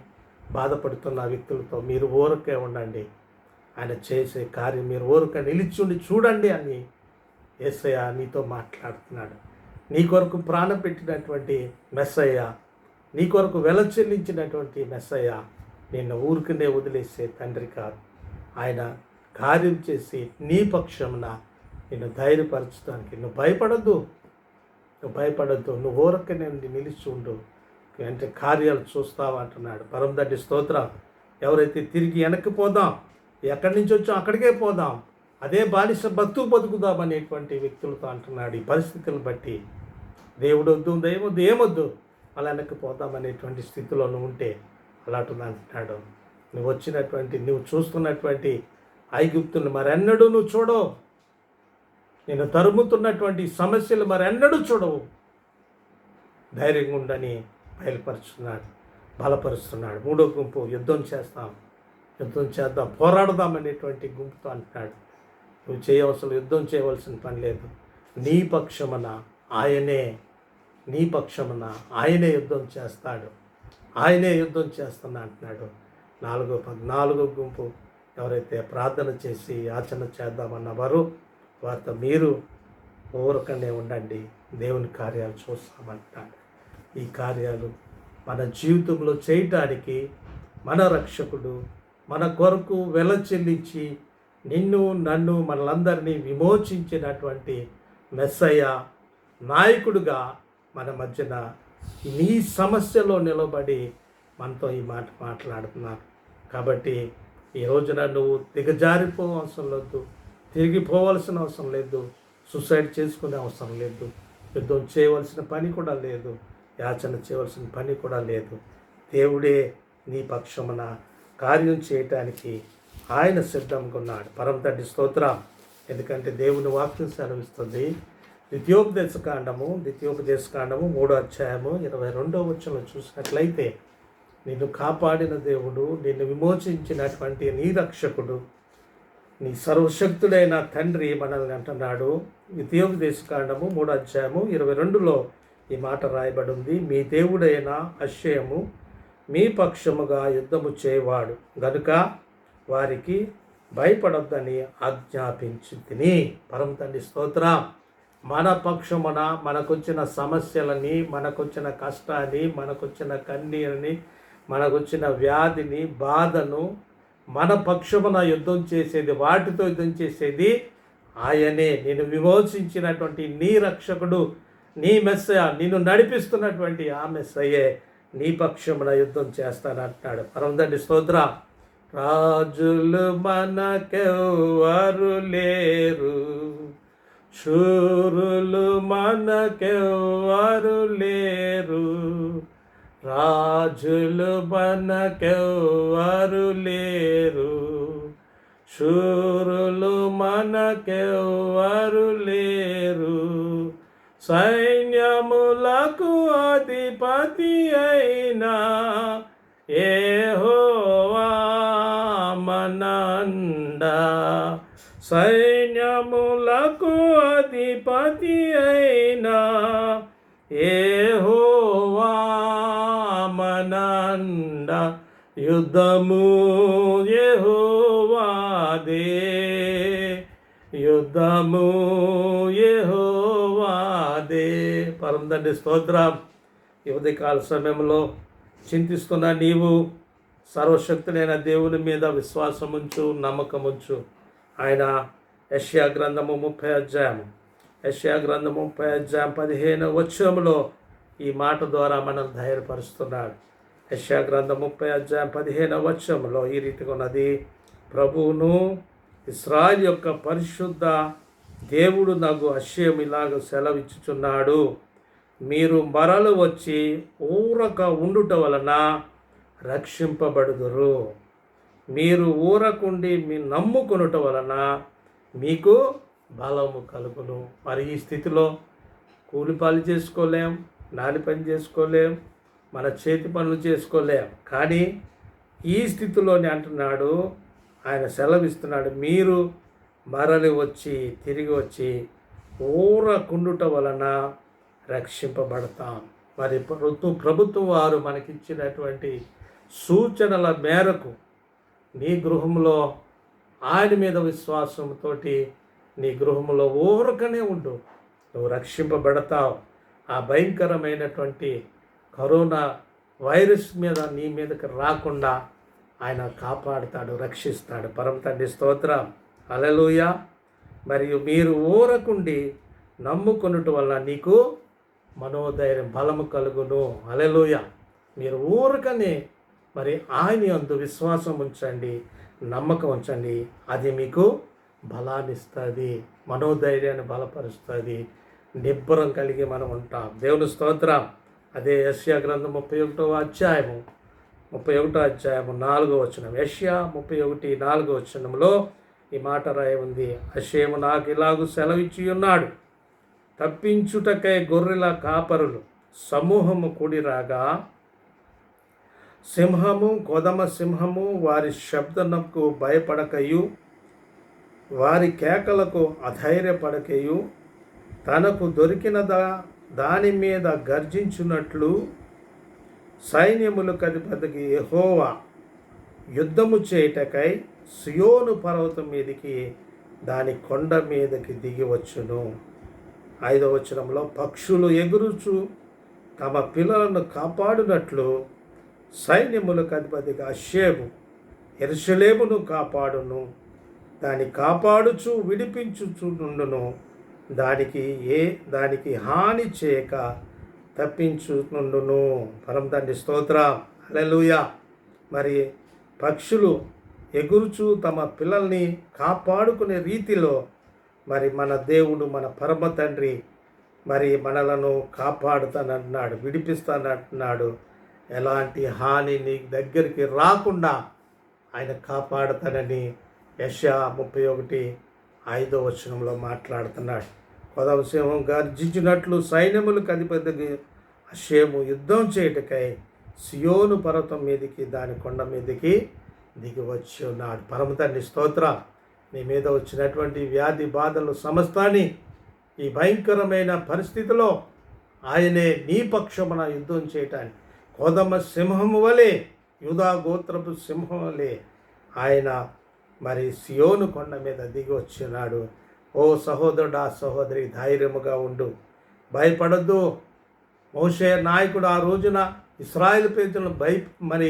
బాధపడుతున్న వ్యక్తులతో మీరు ఊరకే ఉండండి, ఆయన చేసే కార్యం మీరు ఊరక నిలిచి చూడండి అని యేసయ్య నీతో మాట్లాడుతున్నాడు. నీ కొరకు ప్రాణం పెట్టినటువంటి మెస్సయ్య, నీ కొరకు వెల చెల్లించినటువంటి మెస్సయ్య నిన్ను ఊరికనే వదిలేసే తండ్రి కాదు. ఆయన కార్యం చేసి నీ పక్షమున నిన్ను ధైర్యపరచడానికి నువ్వు భయపడద్దు, నువ్వు ఊరకనే నిలిచి ఉండు, అంటే కార్యాలు చూస్తావు అంటున్నాడు. పరమదండ్రి స్తోత్రం. ఎవరైతే తిరిగి వెనక్కి పోదాం, ఎక్కడి నుంచి వచ్చాం అక్కడికే పోదాం, అదే బానిస బతుకుదాం అనేటువంటి వ్యక్తులతో అంటున్నాడు. ఈ పరిస్థితులను బట్టి దేవుడు వద్దు, దయవద్దు, ఏమొద్దు, అలా వెనక్కి పోదాం అనేటువంటి స్థితిలో నువ్వు ఉంటే అలాంటిది అంటున్నాడు. నువ్వు చూస్తున్నటువంటి ఐగుప్తులను మరెన్నడూ నువ్వు చూడవు, నేను తరుముతున్నటువంటి సమస్యలు మరెన్నడూ చూడవు. ధైర్యంగా ఉండని బయలుపరుస్తున్నాడు, బలపరుస్తున్నాడు. మూడో గుంపు యుద్ధం చేద్దాం, పోరాడదాం అనేటువంటి గుంపుతో అంటున్నాడు. నువ్వు యుద్ధం చేయవలసిన పని లేదు. నీ పక్షమున ఆయనే యుద్ధం చేస్తాడు, ఆయనే యుద్ధం చేస్తున్నా అంటున్నాడు. నాలుగో గుంపు ఎవరైతే ప్రార్థన చేసి యాచన చేద్దామన్నవారు వారితో మీరు ఊరకనే ఉండండి, దేవుని కార్యాలు చూస్తామంటాడు. ఈ కార్యాలు మన జీవితంలో చేయటానికి మన రక్షకుడు మన కొరకు వెల చెల్లించి నన్ను మనలందరినీ విమోచించినటువంటి మెస్సయ్య నాయకుడుగా మన మధ్యన నీ సమస్యలో నిలబడి మనతో ఈ మాట మాట్లాడుతున్నారు. కాబట్టి ఈ రోజున నువ్వు దిగజారిపోవలసిన లేదు, తిరిగిపోవలసిన అవసరం లేదు, సూసైడ్ చేసుకునే అవసరం లేదు, యుద్ధం చేయవలసిన పని కూడా లేదు, యాచన చేయవలసిన పని కూడా లేదు. దేవుడే నీ పక్షమున కార్యం చేయటానికి ఆయన సిద్ధంగా ఉన్నాడు. పరమతండ్రి స్తోత్రం. ఎందుకంటే దేవుని వాక్యం సెలవిస్తుంది. ద్వితీయోపదేశకాండము 3వ అధ్యాయము 22వ వచనంలో చూసినట్లయితే, నిన్ను కాపాడిన దేవుడు, నిన్ను విమోచించినటువంటి నీ రక్షకుడు, నీ సర్వశక్తుడైన తండ్రి మనల్ని అంటున్నాడు. ద్వితీయోపదేశకాండము 3వ అధ్యాయము 22లో ఈ మాట రాయబడి ఉంది. మీ దేవుడైన అక్షయము మీ పక్షముగా యుద్ధము చేయవాడు గనుక వారికి భయపడొద్దని ఆజ్ఞాపించి తిని. పరమతండ్రి స్తోత్రం. మన పక్షమున మనకొచ్చిన సమస్యలని, మనకొచ్చిన కష్టాన్ని, మనకొచ్చిన కన్నీరుని, మనకొచ్చిన వ్యాధిని, బాధను మన పక్షమున యుద్ధం చేసేది, వాటితో యుద్ధం చేసేది ఆయనే. నేను విమోచించినటువంటి నీ రక్షకుడు, నీ మెస్సయ్య, నిన్ను నడిపిస్తున్నటువంటి ఆ మెస్సయ్యే నీ పక్షమున యుద్ధం చేస్తానంటున్నాడు. పరమతండ్రి స్తోత్రం. రాజులు మనకెవ్వరు లేరు, శూరులు మనకెవ్వరు లేరు, రాజులు మనకెవ్వరు లేరు, శూరులు మనకెవ్వరు లేరు, సైన్యములకు అధిపతి అయినా యెహోవా మనండా, సైన్యములకు అధిపతి అయినా యెహోవా మనండా, యుద్ధము యెహోవాదే, యుద్ధము యెహోవాదే. పరమతండ్రి స్తోత్రం. ఈ ఉదయకాల సమయంలో చింతిస్తున్న నీవు సర్వశక్తుడైన దేవుని మీద విశ్వాసముంచు, నమ్మకముంచు. ఆయన యెషయా గ్రంథము 30వ అధ్యాయము 15వ వచనములో ఈ మాట ద్వారా మనం ధైర్యపరుస్తున్నాడు. యెషయా గ్రంథం 30వ అధ్యాయం 15వ వచనములో ఈ రీతిగా ఉన్నది. ప్రభువును ఇశ్రాయేలు యొక్క పరిశుద్ధ దేవుడు నాకు అక్షయం ఇలాగ సెలవిచ్చుచున్నాడు, మీరు మరలు వచ్చి ఊరక ఉండుట వలన రక్షింపబడుదురు, మీరు ఊరకుండి మీ నమ్ముకొనుట వలన మీకు బలము కలుగును. మరి ఈ స్థితిలో కూలి పని చేసుకోలేం, నాలి పని చేసుకోలేం, మన చేతి పనులు చేసుకోలేం. కానీ ఈ స్థితిలోనే అంటున్నాడు, ఆయన సెలవిస్తున్నాడు, మీరు తిరిగి వచ్చి ఊరకుండుట వలన రక్షింపబడతాం. మరి ప్రభుత్వం వారు మనకిచ్చినటువంటి సూచనల మేరకు నీ గృహంలో ఆయన మీద విశ్వాసంతో నీ గృహంలో ఊరకనే ఉండు, నువ్వు రక్షింపబడతావు. ఆ భయంకరమైనటువంటి కరోనా వైరస్ నీ మీదకి రాకుండా ఆయన కాపాడుతాడు, రక్షిస్తాడు. పరమ తండ్రి స్తోత్రం. హల్లెలూయా. మరియు మీరు ఊరకుండి నమ్ముకొనుట వల్ల నీకు మనోధైర్యం బలము కలుగును. హల్లెలూయా. మీరు ఊరకనే మరి ఆయన యందు విశ్వాసం ఉంచండి, నమ్మకం ఉంచండి. అది మీకు బలాన్ని ఇస్తుంది, మనోధైర్యాన్ని బలపరుస్తుంది, నిబ్బరం కలిగి మనం ఉంటాం. దేవుని స్తోత్రం. అదే యెషయా గ్రంథం 31వ అధ్యాయము 4వ వచనం. యెషయా 31:4 వచనంలో ఈ మాట రాయి ఉంది. హషేము నాకు ఇలాగూ సెలవిచ్చి ఉన్నాడు, తప్పించుటకై గొర్రెల కాపరులు సమూహము కూడిరాగా సింహము కొదమ సింహము వారి శబ్దనకు భయపడకయు వారి కేకలకు అధైర్యపడకయు తనకు దొరికిన దాని మీద గర్జించున్నట్లు సైన్యములకు అధిపతికి యెహోవా యుద్ధము చేయుటకై సియోను పర్వతం మీదకి దాని కొండ మీదకి దిగి వచ్చును. 5వ వచనంలో పక్షులు ఎగురుచు తమ పిల్లలను కాపాడునట్లు సైన్యములకు అధిపతిగా హషేము యెరూషలేమును కాపాడును, దాన్ని కాపాడుచు విడిపించుచుండును, దానికి హాని చేయక తప్పించునుండును. పరమ తండ్రి స్తోత్రం. హల్లెలూయా. మరి పక్షులు ఎగురుచు తమ పిల్లల్ని కాపాడుకునే రీతిలో మరి మన దేవుడు, మన పరమ తండ్రి మరి మనలను కాపాడుతానంటున్నాడు, విడిపిస్తానంటున్నాడు. ఎలాంటి హాని నీ దగ్గరికి రాకుండా ఆయన కాపాడుతానని యెషయా 31:5 వచనంలో మాట్లాడుతున్నాడు. కొదమ సింహం గర్జించినట్లు సైన్యములకు అధిపతికి హషేము యుద్ధం చేయుటకై సియోను పర్వతం మీదకి దాని కొండ మీదకి దిగి వచ్చి ఉన్నాడు. పరమ తండ్రి స్తోత్రం. నీ మీద వచ్చినటువంటి వ్యాధి బాధలు సమస్తాన్ని ఈ భయంకరమైన పరిస్థితిలో ఆయనే నీ పక్షమున యుద్ధం చేయటానికి కోదమ సింహము వలె, యూదా గోత్రపు సింహం వలె ఆయన మరి సియోను కొండ మీద దిగి వచ్చినాడు. ఓ సహోదరుడా, సహోదరి, ధైర్యముగా ఉండు, భయపడద్దు. మోషే నాయకుడు ఆ రోజున ఇశ్రాయేలు ప్రజలను మరి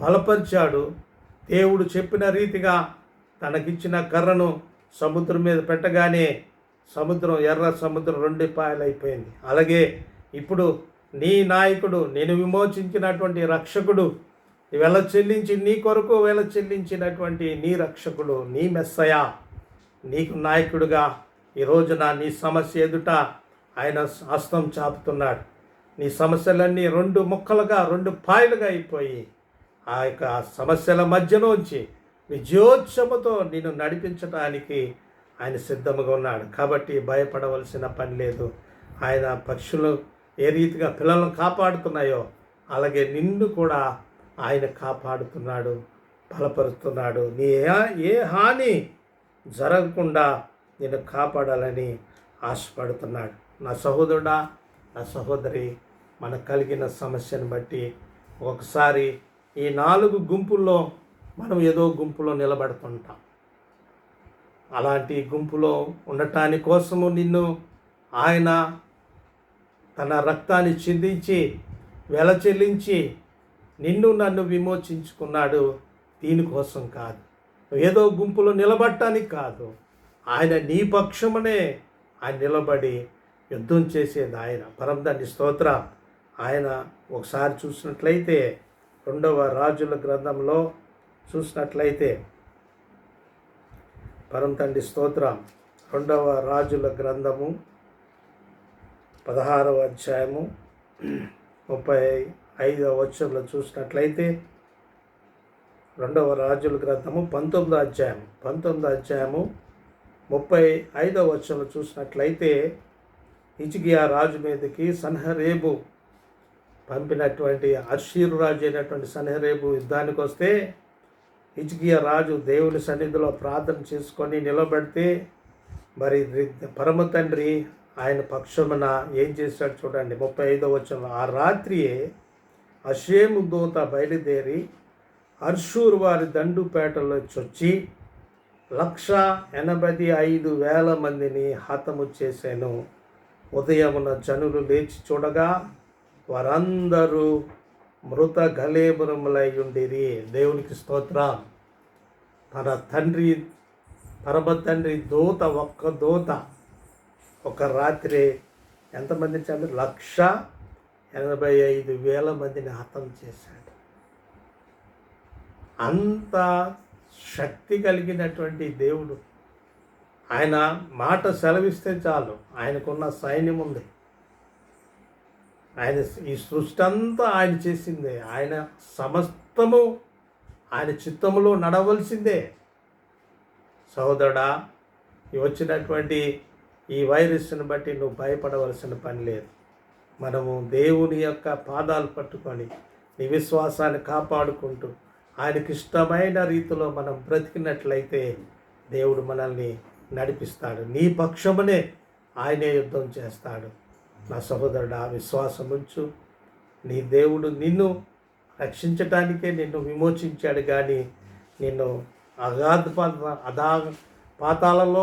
బలపరిచాడు. దేవుడు చెప్పిన రీతిగా తనకిచ్చిన కర్రను సముద్రం మీద పెట్టగానే సముద్రం, ఎర్ర సముద్రం 2 పాయలైపోయింది. అలాగే ఇప్పుడు నీ నాయకుడు, నేను విమోచించినటువంటి రక్షకుడు, వెల చెల్లించి నీ కొరకు వెల చెల్లించినటువంటి నీ రక్షకుడు, నీ మెస్సయా నీకు నాయకుడుగా ఈ రోజున నీ సమస్య ఎదుట ఆయన హస్తం చాపుతున్నాడు. నీ సమస్యలన్నీ 2 ముక్కలుగా 2 పాయలుగా అయిపోయి ఆ యొక్క సమస్యల మధ్యలోంచి విజయోత్సవతో నిన్ను నడిపించడానికి ఆయన సిద్ధంగా ఉన్నాడు. కాబట్టి భయపడవలసిన పని లేదు. ఆయన పక్షులు ఏ రీతిగా పిల్లలను కాపాడుతున్నాయో అలాగే నిన్ను కూడా ఆయన కాపాడుతున్నాడు, బలపరుస్తున్నాడు. నీ ఏ హాని జరగకుండా నేను కాపాడాలని ఆశపడుతున్నాడు. నా సహోదరుడా, నా సహోదరి, మనకు కలిగిన సమస్యను బట్టి ఒకసారి ఈ 4 గుంపుల్లో మనం ఏదో గుంపులో నిలబడుతుంటాం. అలాంటి గుంపులో ఉండటాని కోసము నిన్ను ఆయన తన రక్తాన్ని చిందించి వెల చెల్లించి నిన్ను నన్ను విమోచించుకున్నాడు. దీనికోసం కాదు, ఏదో గుంపులో నిలబడటానికి కాదు. ఆయన నీ పక్షమునే ఆయన నిలబడి యుద్ధం చేసేది ఆయన. పరమ తండ్రి స్తోత్రం. ఆయన ఒకసారి చూసినట్లయితే 2వ రాజుల గ్రంథంలో చూసినట్లయితే పరమ తండ్రి స్తోత్రం 2వ రాజుల గ్రంథము 16వ అధ్యాయము 35వ వచనంలో చూసినట్లయితే 2వ రాజుల గ్రంథము 19వ అధ్యాయము 35వ వచనంలో చూసినట్లయితే హిజ్కియా రాజు మీదకి సన్హెరీబు పంపినటువంటి అష్షూరు రాజు అయినటువంటి సన్హెరీబు యుద్ధానికి వస్తే హిజ్కియా రాజు దేవుని సన్నిధిలో ప్రార్థన చేసుకొని నిలబెడితే మరి పరమ తండ్రి ఆయన పక్షమున ఏం చేశాడు చూడండి. 35వ వచనంలో ఆ రాత్రియే హషేము దూత బయలుదేరి అష్షూరు వారి దండుపేటలో చొచ్చి 185,000 మందిని హతము చేశాను. ఉదయమున జనులు లేచి చూడగా వారందరూ మృత గలేబరములై ఉండిరి. దేవునికి స్తోత్రం. తన తండ్రి, పరమ తండ్రి దూత, ఒక్క దూత ఒక రాత్రి ఎంతమంది చంపి 1,85,000 మందిని హతం చేశాడు. అంత శక్తి కలిగినటువంటి దేవుడు. ఆయన మాట సెలవిస్తే చాలు, ఆయనకున్న సైన్యం ఉంది. ఆయన ఈ సృష్టి అంతా ఆయన చేసిందే. ఆయన సమస్తము ఆయన చిత్తములో నడవలసిందే. సోదరుడా, వచ్చినటువంటి ఈ వైరస్ని బట్టి నువ్వు భయపడవలసిన పని లేదు. మనము దేవుని యొక్క పాదాలు పట్టుకొని నీ విశ్వాసాన్ని కాపాడుకుంటూ ఆయనకి ఇష్టమైన రీతిలో మనం బ్రతికినట్లయితే దేవుడు మనల్ని నడిపిస్తాడు. నీ పక్షమునే ఆయనే యుద్ధం చేస్తాడు. నా సహోదరుడు, ఆ విశ్వాసం ఉంచు. నీ దేవుడు నిన్ను రక్షించటానికే నిన్ను విమోచించాడు, కానీ నిన్ను పాతాళంలో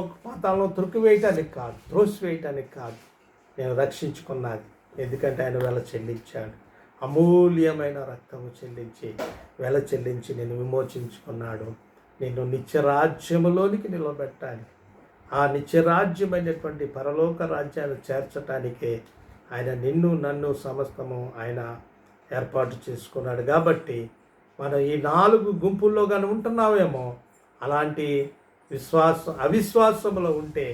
త్రొక్కివేయటానికి కాదు, త్రోసివేయటానికి కాదు. నేను రక్షించుకున్నది ఎందుకంటే ఆయన వెల చెల్లించాడు. అమూల్యమైన రక్తము చెల్లించి, వెల చెల్లించి నిన్ను విమోచించుకున్నాడు. నిన్ను నిత్యరాజ్యములోనికి నిలబెట్టాలి. ఆ నిత్యరాజ్యమైనటువంటి పరలోక రాజ్యాన్ని చేర్చటానికే ఆయన నిన్ను నన్ను సమస్తము ఆయన ఏర్పాటు చేసుకున్నాడు. కాబట్టి మనం ఈ 4 గుంపుల్లో కానీ ఉంటున్నామేమో, అలాంటి అవిశ్వాసంలో ఉంటే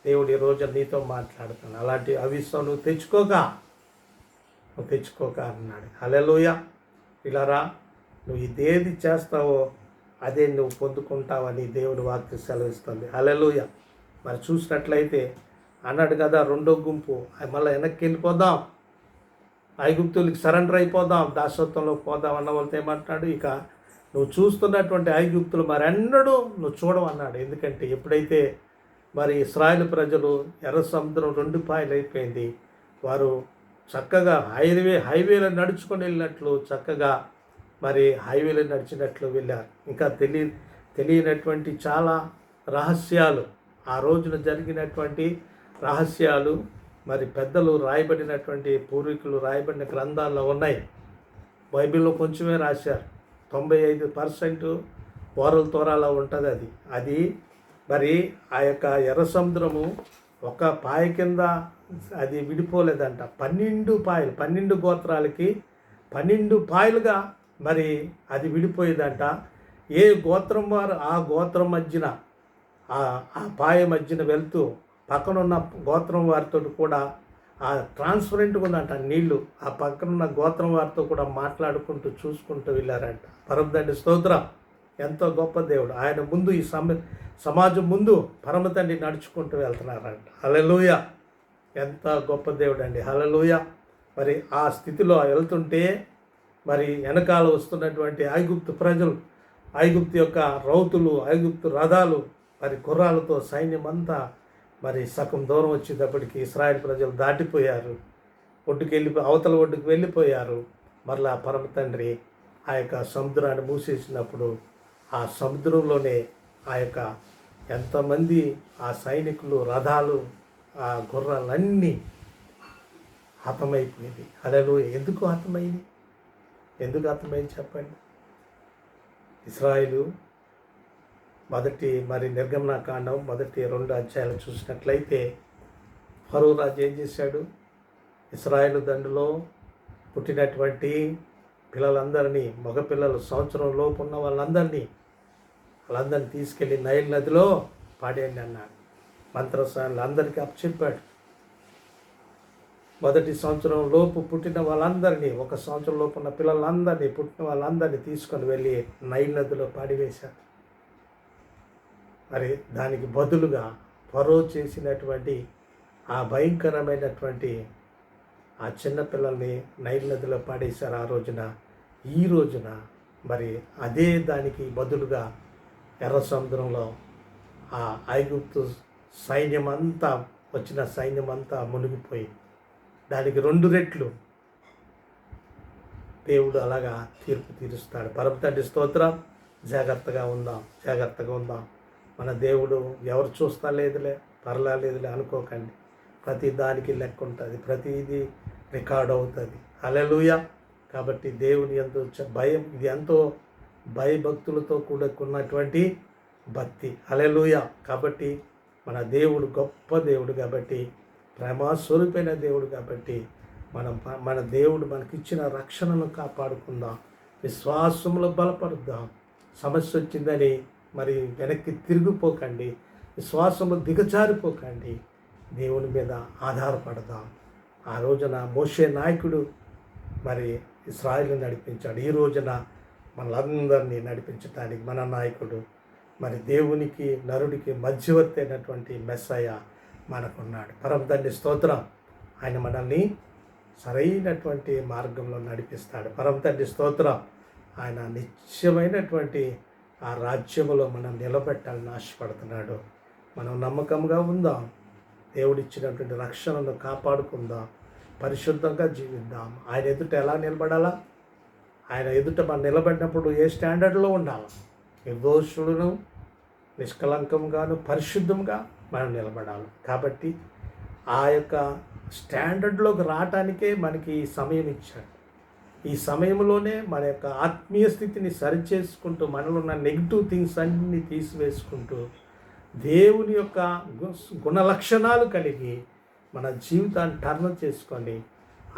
దేవుడు ఈరోజు నీతో మాట్లాడుతాను. అలాంటి అవిశ్వాసం నువ్వు తెచ్చుకోక అన్నాడు. హల్లెలూయా. ఇలారా, నువ్వు ఇదేది చేస్తావో అదే నువ్వు పొందుకుంటావని దేవుని వాక్యం సెలవిస్తుంది. హల్లెలూయా. మరి చూసినట్లయితే అన్నాడు కదా, 2వ గుంపు మళ్ళీ వెనక్కి వెళ్ళిపోదాం, ఐగుప్తులకి సరెండర్ అయిపోదాం, దాసత్వంలో పోదాం అన్న వాళ్ళతో ఏమంటున్నాడు, ఇక నువ్వు చూస్తున్నటువంటి ఐగుప్తులు మరెన్నడూ నువ్వు చూడవన్నాడు. ఎందుకంటే ఎప్పుడైతే మరి ఇశ్రాయేలు ప్రజలు ఎర్ర సముద్రం 2 పాయలు అయిపోయింది, వారు చక్కగా హైవేలో నడుచుకొని వెళ్ళినట్లు చక్కగా మరి హైవేలో నడిచినట్లు వెళ్ళారు. ఇంకా తెలియనటువంటి చాలా రహస్యాలు, ఆ రోజున జరిగినటువంటి రహస్యాలు మరి పెద్దలు రాయబడినటువంటి పూర్వీకులు రాయబడిన గ్రంథాల్లో ఉన్నాయి. బైబిల్లో కొంచెమే రాశారు. 95% ఓరల్ తోరాలో ఉంటుంది. అది మరి ఆ యొక్క ఎర్ర సముద్రము ఒక పాయ కింద అది విడిపోలేదంట. 12 గోత్రాలకి 12 పాయలుగా మరి అది విడిపోయేదంట. ఏ గోత్రం వారు ఆ గోత్రం మధ్యన ఆ పాయ మధ్యన వెళ్తూ పక్కనున్న గోత్రం వారితో కూడా ఆ ట్రాన్స్పరెంట్గా ఉందంట నీళ్లు. ఆ పక్కనున్న గోత్రం వారితో కూడా మాట్లాడుకుంటూ చూసుకుంటూ వెళ్ళారంట. పరమతండ్రి స్తోత్రం. ఎంతో గొప్ప దేవుడు. ఆయన ముందు ఈ సమాజం ముందు పరమతండ్రి నడుచుకుంటూ వెళ్తున్నారంట. హల్లెలూయా. ఎంత గొప్ప దేవుడు అండి. హల్లెలూయా. మరి ఆ స్థితిలో వెళ్తుంటే మరి వెనకాల వస్తున్నటువంటి ఐగుప్తు ప్రజలు, ఐగుప్తు యొక్క రౌతులు, ఐగుప్తు రథాలు, మరి గుర్రాలతో సైన్యం అంతా మరి సగం దూరం వచ్చేటప్పటికి ఇశ్రాయేలు ప్రజలు దాటిపోయారు. అవతల ఒడ్డుకు వెళ్ళిపోయారు. మరలా పరమ తండ్రి ఆ యొక్క సముద్రాన్ని మూసేసినప్పుడు ఆ సముద్రంలోనే ఆ యొక్క ఎంతమంది ఆ సైనికులు, రథాలు, ఆ గుర్రాలన్నీ హతమైపోయింది. హల్లెలూయా. ఎందుకు హతమైంది చెప్పండి. ఇశ్రాయేలు మరి నిర్గమనకాండం 1-2 అధ్యాయాలు చూసినట్లయితే ఫరో రాజు ఏం చేశాడు? ఇశ్రాయేలు దండులో పుట్టినటువంటి పిల్లలందరినీ, మగపిల్లలు సంవత్సరం లోపు ఉన్న వాళ్ళందరినీ తీసుకెళ్ళి నైల్ నదిలో పాడేయండి అన్నాడు. మంత్రసానులు అందరికీ అప్పచెప్పాడు. 1 సంవత్సరం లోపు పుట్టిన వాళ్ళందరినీ, 1 సంవత్సరం లోపు ఉన్న పిల్లలందరినీ, పుట్టిన వాళ్ళందరినీ తీసుకొని వెళ్ళి నైల్ నదిలో పాడివేశారు. మరి దానికి బదులుగా ఫరో చేసినటువంటి ఆ భయంకరమైనటువంటి ఆ చిన్నపిల్లల్ని నైల్ నదిలో పాడేశారు ఆ రోజున. ఈ రోజున మరి అదే దానికి బదులుగా ఎర్ర సముద్రంలో ఆ ఐగుప్తు సైన్యమంతా మునిగిపోయి దానికి 2 రెట్లు దేవుడు అలాగా తీర్పు తీరుస్తాడు. పరమతండ్రి స్తోత్రం. జాగ్రత్తగా ఉందాం. మన దేవుడు ఎవరు చూస్తా లేదులే, పర్లా లేదులే అనుకోకండి. ప్రతి దానికి లెక్క ఉంటుంది, ప్రతిదీ రికార్డ్ అవుతుంది. హల్లెలూయా. కాబట్టి దేవుని యందు భయం, ఇది ఎంతో భయభక్తులతో కూడుకున్నటువంటి భక్తి. హల్లెలూయా. కాబట్టి మన దేవుడు గొప్ప దేవుడు కాబట్టి, ప్రేమస్వరూపైన దేవుడు కాబట్టి, మన దేవుడు మనకిచ్చిన రక్షణను కాపాడుకుందాం, విశ్వాసంలో బలపడుద్దాం. సమస్య వచ్చిందని మరి వెనక్కి తిరిగిపోకండి, విశ్వాసంలో దిగజారిపోకండి, దేవుని మీద ఆధారపడదాం. ఆ రోజున మోషే నాయకుడు మరి ఇశ్రాయేలును నడిపించాడు. ఈ రోజున మనలందరినీ నడిపించడానికి మన నాయకుడు, మరి దేవునికి నరుడికి మధ్యవర్తి అయినటువంటి మెస్సయ్య మనకున్నాడు. పరమ తండ్రి స్తోత్రం. ఆయన మనల్ని సరైనటువంటి మార్గంలో నడిపిస్తాడు. పరమ తండ్రి స్తోత్రం. ఆయన నిత్యమైనటువంటి ఆ రాజ్యములో మనం నిలబెట్టాలని ఆశపడుతున్నాడు. మనం నమ్మకంగా ఉందాం, దేవుడిచ్చినటువంటి రక్షణను కాపాడుకుందాం, పరిశుద్ధంగా జీవిద్దాం. ఆయన ఎదుట ఎలా నిలబడాలా? ఆయన ఎదుట మనం నిలబడినప్పుడు ఏ స్టాండర్డ్లో ఉండాలి? నిర్దోషులను నిష్కలంకంగాను పరిశుద్ధంగా మనం నిలబడాలి. కాబట్టి ఆ యొక్క స్టాండర్డ్లోకి రావటానికే మనకి ఈ సమయం ఇచ్చాడు. ఈ సమయంలోనే మన యొక్క ఆత్మీయ స్థితిని సరిచేసుకుంటూ, మనలో ఉన్న నెగిటివ్ థింగ్స్ అన్నీ తీసివేసుకుంటూ, దేవుని యొక్క గుణలక్షణాలు కలిగి మన జీవితాన్ని టర్న్ చేసుకొని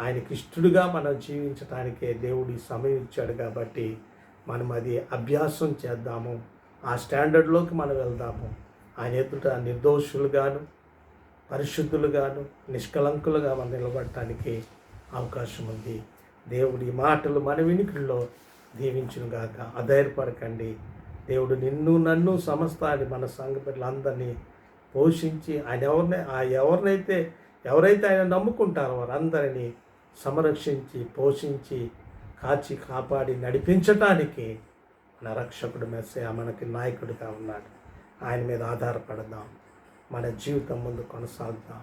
ఆయనకి ఇష్టడుగా మనం జీవించడానికే దేవుడు ఈ సమయం ఇచ్చాడు. కాబట్టి మనం అది అభ్యాసం చేద్దాము, ఆ స్టాండర్డ్లోకి మనం వెళ్దాము. ఆయన ఎదుట నిర్దోషులుగాను పరిశుద్ధులుగాను నిష్కలంకులుగా మనం నిలబడటానికి అవకాశం ఉంది. దేవుడి మాటలు మన వినికిడిలో దీవించునుగాక. అధైర్యపడకండి. దేవుడు నిన్ను నన్ను సమస్తాన్ని మన సంఘ బిడ్డలందరినీ పోషించి ఎవరైతే ఆయన నమ్ముకుంటారో వారందరినీ సంరక్షించి పోషించి కాచి కాపాడి నడిపించటానికి మన రక్షకుడు మెస్సయ్య మనకి నాయకుడిగా ఉన్నాడు. ఆయన మీద ఆధారపడదాం, మన జీవితం ముందు కొనసాగుదాం.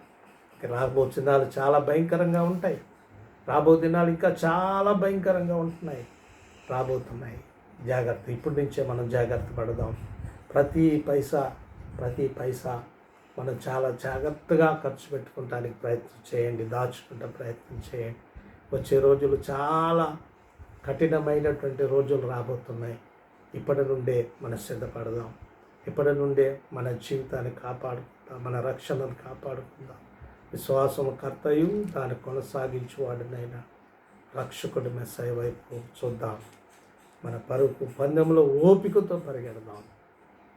రాబో దినాలు చాలా భయంకరంగా ఉంటాయి. రాబో దినాలు ఇంకా చాలా భయంకరంగా రాబోతున్నాయి. జాగ్రత్త, ఇప్పటి నుంచే మనం జాగ్రత్త పడదాం. ప్రతి పైసా మనం చాలా జాగ్రత్తగా ఖర్చు పెట్టుకోవడానికి ప్రయత్నం చేయండి, దాచుకుంటే ప్రయత్నం చేయండి. వచ్చే రోజులు చాలా కఠినమైనటువంటి రోజులు రాబోతున్నాయి. ఇప్పటి నుండే మనం సిద్ధపడదాం, ఇప్పటి నుండే మన జీవితాన్ని కాపాడుకుందాం, మన రక్షణను కాపాడుకుందాం. విశ్వాసము కర్తయు దాన్ని కొనసాగించువాడినైనా రక్షకుడి మెస్సయ్య వైపు చూద్దాం. మన పరుగు పందెంలో ఓపికతో పరిగెడదాం.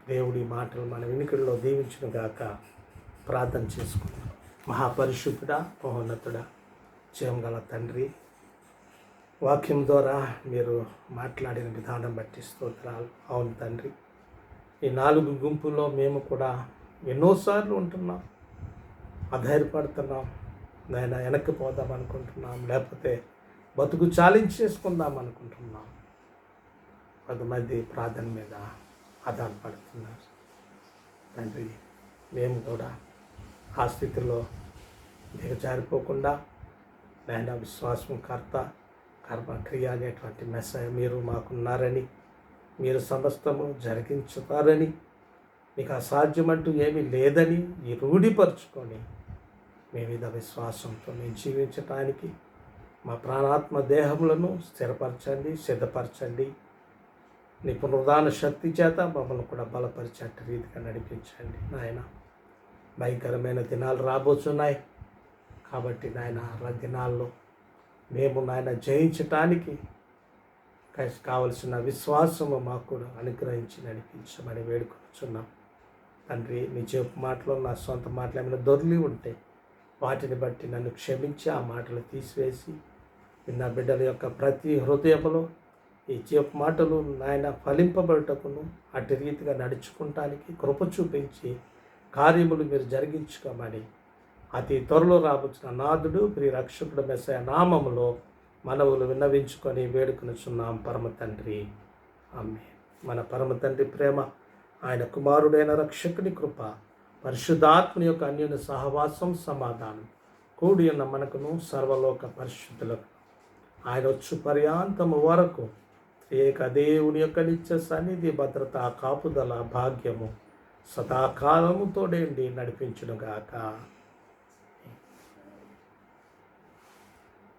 దేవుడి మాటలు మన వినికిడిలో దీవించును గాక. ప్రార్థన చేసుకుందాం. మహాపరిశుద్ధుడా, మహోన్నతుడా, జీవంగల తండ్రి, వాక్యం ద్వారా మీరు మాట్లాడిన విధానం బట్టి స్తోత్రాలు. అవును తండ్రి, ఈ 4 గుంపుల్లో మేము కూడా ఎన్నోసార్లు ఉంటున్నాం, అధైర్యపడుతున్నాం, నాయన వెనక్కి పోదాం అనుకుంటున్నాం, లేకపోతే బతుకు చాలించేసుకుందాం అనుకుంటున్నాం. కొంతమంది ప్రార్థన మీద ఆధారపడుతున్నారు తండ్రి. మేము కూడా ఆ స్థితిలో దిగజారిపోకుండా నాయన విశ్వాసం కర్మక్రియ అనేటువంటి మెసేజ్ మీరు మాకున్నారని, మీరు సమస్తము జరిగించుతారని, మీకు అసాధ్యమంటూ ఏమీ లేదని ఈ రూఢిపరుచుకొని మీ మీద విశ్వాసంతో మేము జీవించటానికి మా ప్రాణాత్మ దేహములను స్థిరపరచండి, సిద్ధపరచండి. నీ పునరుద్ధాన శక్తి చేత మమ్మల్ని కూడా బలపరిచేట రీతిగా నడిపించండి నాయన. భయంకరమైన దినాలు రాబోతున్నాయి కాబట్టి నాయన ఆ దినాల్లో మేము నాయన జయించటానికి కావలసిన విశ్వాసము మాకు కూడా అనుగ్రహించి నడిపించమని వేడుకొచ్చున్నాం తండ్రి. నీ చెప్పు మాటలో నా సొంత మాటలు ఏమైనా దొర్లి ఉంటే వాటిని బట్టి నన్ను క్షమించి ఆ మాటలు తీసివేసి విన్న బిడ్డల యొక్క ప్రతి హృదయంలో ఈ చెప్పు మాటలు నాయన ఫలింపబడుటకును అటు రీతిగా నడుచుకుంటానికి కృప చూపించి కార్యములు మీరు జరిగించుకోమని అతి త్వరలో రాబోతున్న నాథుడు ప్రియ రక్షకుడు మెస్సయ్య నామములో మనవులు విన్నవించుకొని వేడుకొనుచున్నాం పరమ తండ్రి. ఆమేన్. మన పరమ తండ్రి ప్రేమ, ఆయన కుమారుడైన రక్షకుని కృప, పరిశుద్ధాత్మని యొక్క అన్యోన్య సహవాసం సమాధానం కూడి ఉన్న మనకును సర్వలోక పరిశుద్ధులకు ఆయన వచ్చు పర్యాంతము వరకు ఏక దేవుని యొక్క నిత్య సన్నిధి, భద్రత, కాపుదల, భాగ్యము సదాకాలము తోడేండి నడిపించునుగాక.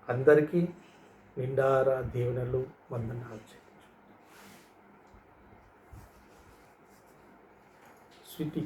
అందరికీ నిండారా దీవెనలు వందనాలు చెల్లించు. స్వీటీ